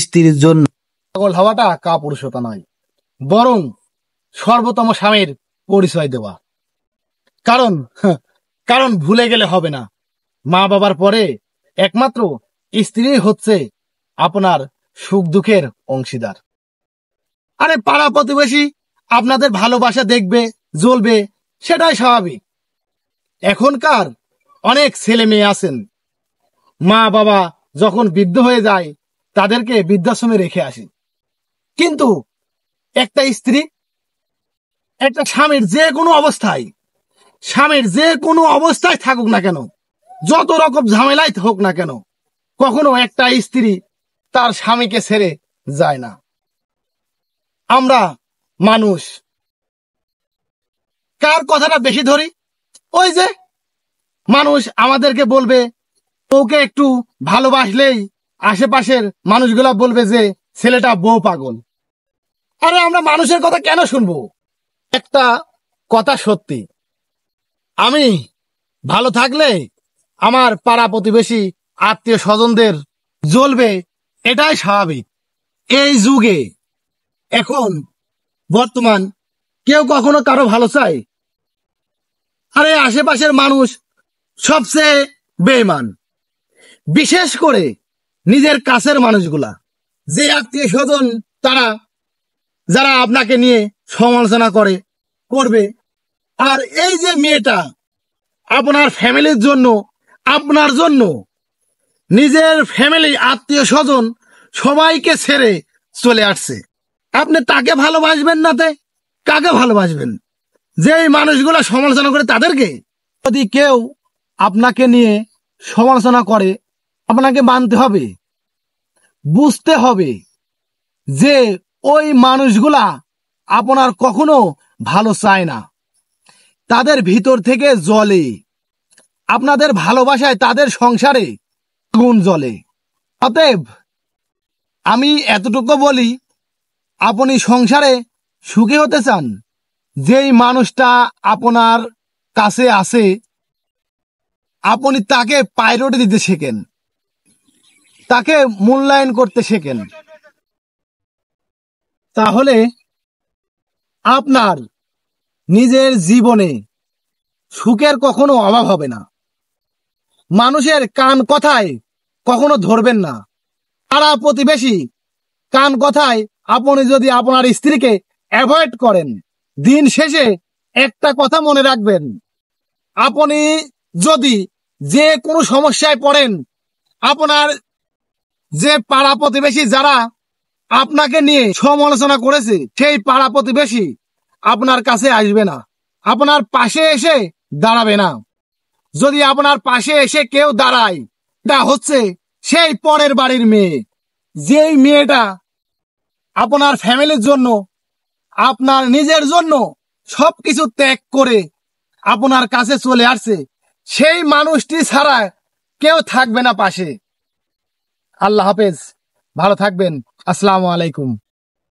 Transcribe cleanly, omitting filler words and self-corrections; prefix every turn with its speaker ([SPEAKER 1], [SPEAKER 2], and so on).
[SPEAKER 1] স্ত্রীর জন্য পাগল হওয়াটা কাপুরুষতা নয়, বরং সর্বোত্তম স্বামীর পরিচয় দেওয়া। কারণ কারণ ভুলে গেলে হবে না, মা বাবার পরে একমাত্র স্ত্রী হচ্ছে আপনার সুখ দুঃখের অংশীদার। আরে পাড়া প্রতিবেশী আপনাদের ভালোবাসা দেখবে, জ্বলবে, সেটাই স্বাভাবিক। এখনকার অনেক ছেলে মেয়ে আছেন, মা বাবা যখন বৃদ্ধ হয়ে যায় তাদেরকে বৃদ্ধাশ্রমে রেখে আসে। কিন্তু একটা স্ত্রী, একটা স্বামীর যে কোনো অবস্থায় থাকুক না কেন, যত রকম ঝামেলাই হোক না কেন, কখনো একটা স্ত্রী তার স্বামীকে ছেড়ে যায় না। আমরা মানুষ কার কথাটা বেশি ধরি? ওই যে মানুষ আমাদেরকে বলবে, ওকে একটু ভালোবাসলেই আশেপাশের মানুষগুলা বলবে যে ছেলেটা বউ পাগল। আরে আমরা মানুষের কথা কেন শুনবো? একটা কথা সত্যি, আমি ভালো থাকলে আমার পাড়া প্রতিবেশী আত্মীয় স্বজনদের জ্বলবে, এটাই স্বাভাবিক। এই যুগে এখন বর্তমান কেউ কখনো কারো ভালো চায়? আরে আশেপাশের মানুষ সবচেয়ে বেঈমান, বিশেষ করে নিজের কাছের মানুষগুলা, যে আত্মীয় স্বজন তারা যারা আপনাকে নিয়ে সমালোচনা করবে। আর এই যে মেয়েটা আপনার ফ্যামিলির জন্য, আপনার জন্য নিজের ফ্যামিলি আত্মীয় স্বজন সবাইকে ছেড়ে চলে আসছে, আপনি তাকে ভালোবাসবেন না? কাকে ভালোবাসবেন? যেই মানুষগুলা সমালোচনা করে তাদেরকে। যদি কেউ আপনাকে নিয়ে সমালোচনা করে, আপনাকে মানতে হবে, বুঝতে হবে যে ওই মানুষগুলা আপনার কখনো ভালো চায় না, তাদের ভিতর থেকে জ্বলে। আপনাদের ভালোবাসায় তাদের সংসারে আগুন জ্বলে। অতএব আমি এতটুকু বলি, আপনি সংসারে সুখী হতে চান, যেই মানুষটা আপনার কাছে আছে আপনি তাকে প্রায়োরিটি দিতে শেখেন, তাকে মূল্যায়ন করতে শেখেন, তাহলে আপনার নিজের জীবনে সুখের কখনো অভাব হবে না। মানুষের কান কথায় কখনো ধরবেন না। পাড়া প্রতিবেশী কান কথায় আপনি যদি আপনার স্ত্রীকে অ্যাভয়েড করেন, দিন শেষে একটা কথা মনে রাখবেন, আপনি যদি যে কোনো সমস্যায় পড়েন, আপনার যে পাড়া প্রতিবেশী যারা আপনাকে নিয়ে সমালোচনা করেছে, সেই পাড়া প্রতিবেশী আপনার কাছে আসবে না, আপনার পাশে এসে দাঁড়াবে না। যদি আপনার পাশে এসে কেউ দাঁড়ায়, তা হচ্ছে সেই পরের বাড়ির মেয়ে। যেই মেয়েটা আপনার ফ্যামিলির জন্য, আপনার নিজের জন্য সবকিছু ত্যাগ করে আপনার কাছে চলে আসছে, সেই মানুষটি ছাড়া কেউ থাকবে না পাশে। আল্লাহ হাফেজ, ভালো থাকবেন। আসসালামু আলাইকুম।